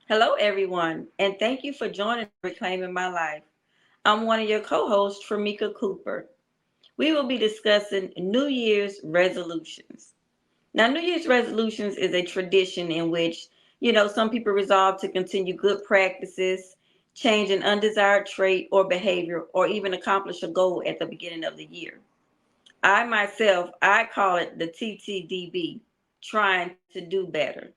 Hello, everyone, and thank you for joining Reclaiming My Life. I'm one of your co hosts, Tramika Cooper. We will be discussing New Year's resolutions. Now, New Year's resolutions is a tradition in which, some people resolve to continue good practices, change an undesired trait or behavior, or even accomplish a goal at the beginning of the year. I call it the TTDB, trying to do better.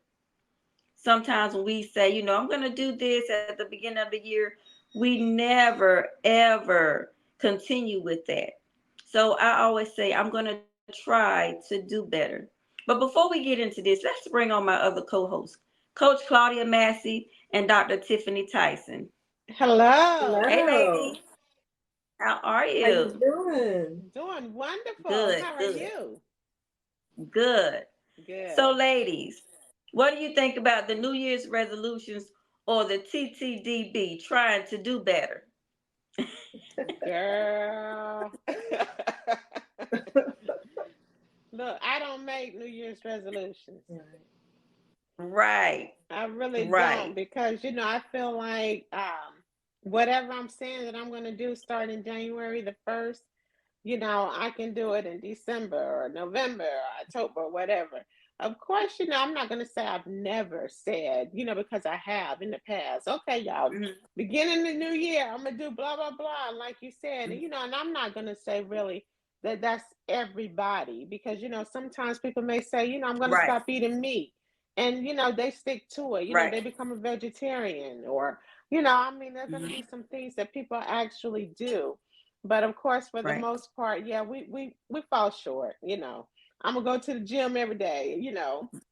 Sometimes when we say, I'm going to do this at the beginning of the year, we never, ever continue with that. So I always say, I'm going to try to do better. But before we get into this, let's bring on my other co hosts, Coach Claudia Massey and Dr. Tiffany Tyson. Hello. Hey, Hello. ladies, how are How you you? doing? Doing wonderful. Good, How are good, you? good. So, Good. ladies, what do you think about the New Year's resolutions or the TTDB, trying to do better? Girl. Look, I don't make New Year's resolutions. Right. Right, I really right, don't because I feel like whatever I'm saying that I'm going to do starting January the 1st, I can do it in December or November or October or whatever. Of course, I'm not going to say I've never said, because I have in the past. Okay, y'all, mhm, beginning the new year, I'm going to do blah, blah, blah, like you said. And, and I'm not going to say really that that's everybody because, sometimes people may say, I'm going to right, stop eating meat. And, they stick to it, right, they become a vegetarian or, I mean, there's going to be mhm, some things that people actually do, but of course, for the right, most part, yeah, we fall short. I'm gonna go to the gym every day.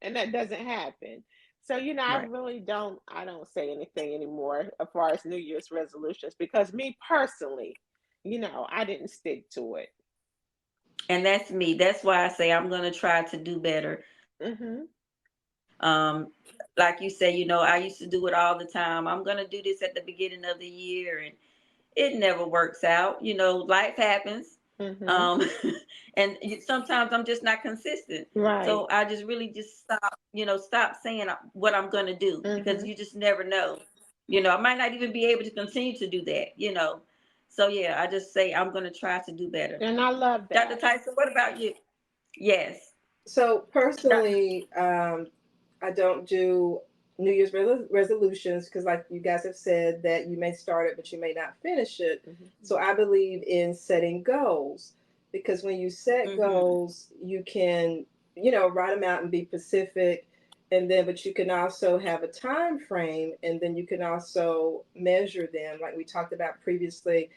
And that doesn't happen. So I right. really don't. I don't say anything anymore as far as New Year's resolutions because me personally, I didn't stick to it. And that's me. That's why I say I'm going to try to do better. Mhm. Um, like you say, I used to do it all the time. I'm going to do this at the beginning of the year, and it never works out. Life happens. Mhm. Um, and sometimes I'm just not consistent. Right. So I just really just stop saying what I'm going to do because Mhm. you just never know. I might not even be able to continue to do that. So yeah, I just say I'm going to try to do better. And I love Dr. that. Tyson, what about you? Yes. So Dr. personally, I don't do New Year's resolutions because, like you guys have said, that you may start it, but you may not finish it. Mhm. So I believe in setting goals because when you set Mm-hmm. goals, you can, write them out and be specific, and then, but you can also have a time frame, and then you can also measure them, like we talked about previously,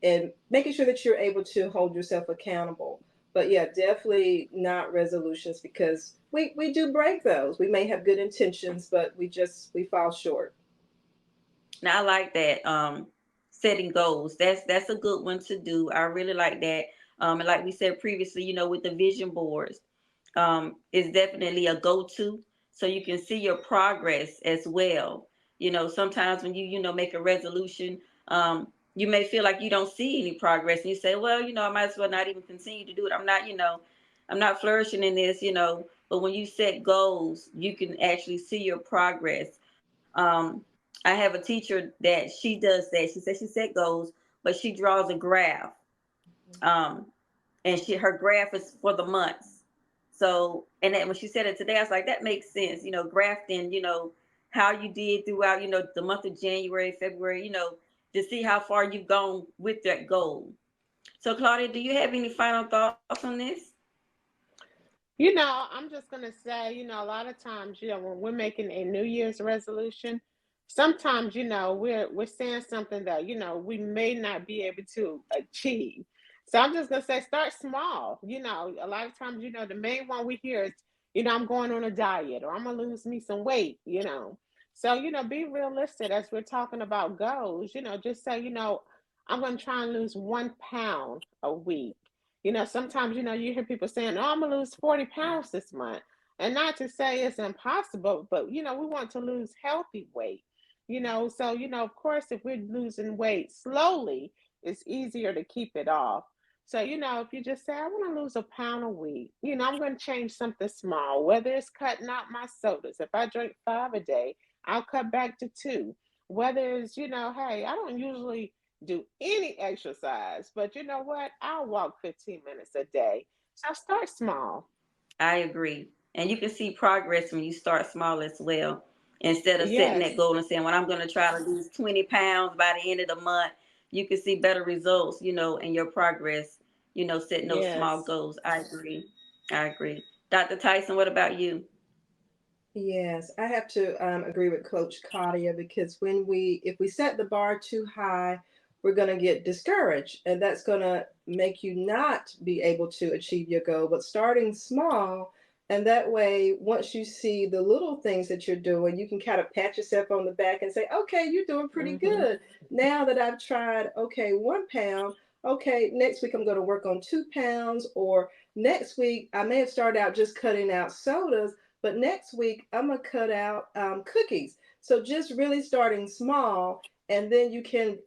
and making sure that you're able to hold yourself accountable. But yeah, definitely not resolutions because we do break those. We may have good intentions, but we fall short. Now I like that. Setting goals. That's a good one to do. I really like that. And like we said previously, with the vision boards, is definitely a go-to. So you can see your progress as well. Sometimes when you make a resolution, you may feel like you don't see any progress, and you say, well, I might as well not even continue to do it. I'm not flourishing in this. But when you set goals, you can actually see your progress. I have a teacher that she does that. She says she set goals, but she draws a graph. Um, and her graph is for the months. So, and then when she said it today, I was like, that makes sense. Grafting, how you did throughout, the month of January, February, to see how far you've gone with that goal. So, Claudia, do you have any final thoughts on this? I'm just going to say, a lot of times, when we're making a New Year's resolution, sometimes, we're saying something that, we may not be able to achieve. So I'm just going to say, start small. A lot of times, the main one we hear is, I'm going on a diet or I'm going to lose me some weight. So, be realistic as we're talking about goals, just say, I'm going to try and lose 1 pound a week. Sometimes, you hear people saying, oh, I'm going to lose 40 pounds this month. And not to say it's impossible, but, we want to lose healthy weight. So, of course, if we're losing weight slowly, it's easier to keep it off. So, if you just say, I want to lose a pound a week, I'm going to change something small, whether it's cutting out my sodas. If I drink 5 a day, I'll cut back to 2. Whether it's, hey, I don't usually do any exercise, but you know what? I'll walk 15 minutes a day. So start small. I agree. And you can see progress when you start small as well. Instead of setting that Yes. goal and saying, well, I'm going to try to lose 20 pounds by the end of the month, you can see better results, in your progress, setting those small Yes. goals. I agree. I agree. Dr. Tyson, what about you? Yes, I have to agree with Coach Claudia, because if we set the bar too high, we're going to get discouraged, and that's going to make you not be able to achieve your goal. But starting small, and that way, once you see the little things that you're doing, you can kind of pat yourself on the back and say, "Okay, you're doing pretty Hmm. good. Now that I've tried, okay, 1 pound. Okay, next week I'm going to work on 2 pounds, or next week I may have started out just cutting out sodas, but next week, I'm going to cut out cookies." So just really starting small, and then you can,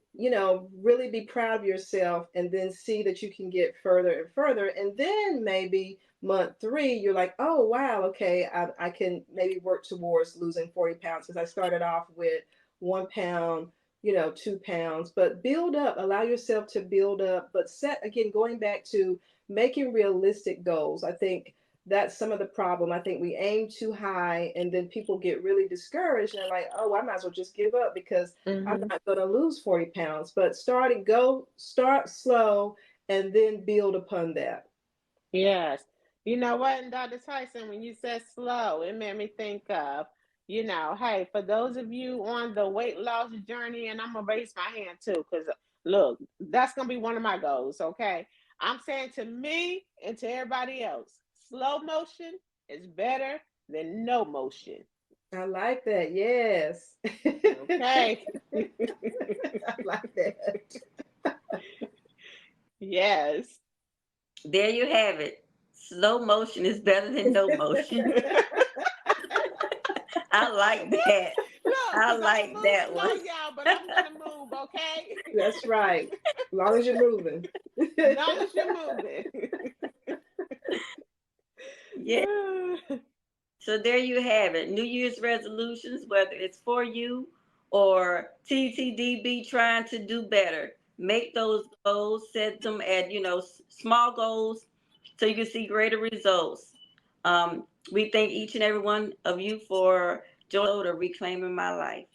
really be proud of yourself, and then see that you can get further and further. And then maybe month 3, you're like, oh, wow, okay, I can maybe work towards losing 40 pounds, because I started off with 1 pound, 2 pounds. But build up, allow yourself to build up, but again, going back to making realistic goals. I think that's some of the problem. I think we aim too high, and then people get really discouraged, and they're like, oh, I might as well just give up because I'm Hmm. not going to lose 40 pounds. But start slow, and then build upon that. Yes. You know what, and Dr. Tyson, when you said slow, it made me think of, hey, for those of you on the weight loss journey, and I'm gonna raise my hand too, because look, that's gonna be one of my goals, okay? I'm saying to me and to everybody else, slow motion is better than no motion. I like that. Yes. Okay. I like that. Yes. There you have it. Slow motion is better than no motion. I like that. Look, I because I'm like gonna move that slow, one. y'all, but I'm gonna move, okay? That's right. As long as you're moving. Long as you're moving. Yeah. So there you have it. New Year's resolutions, whether it's for you or TTDB trying to do better. Make those goals, set them at, small goals so you can see greater results. We thank each and every one of you for joining the Reclaiming My Life.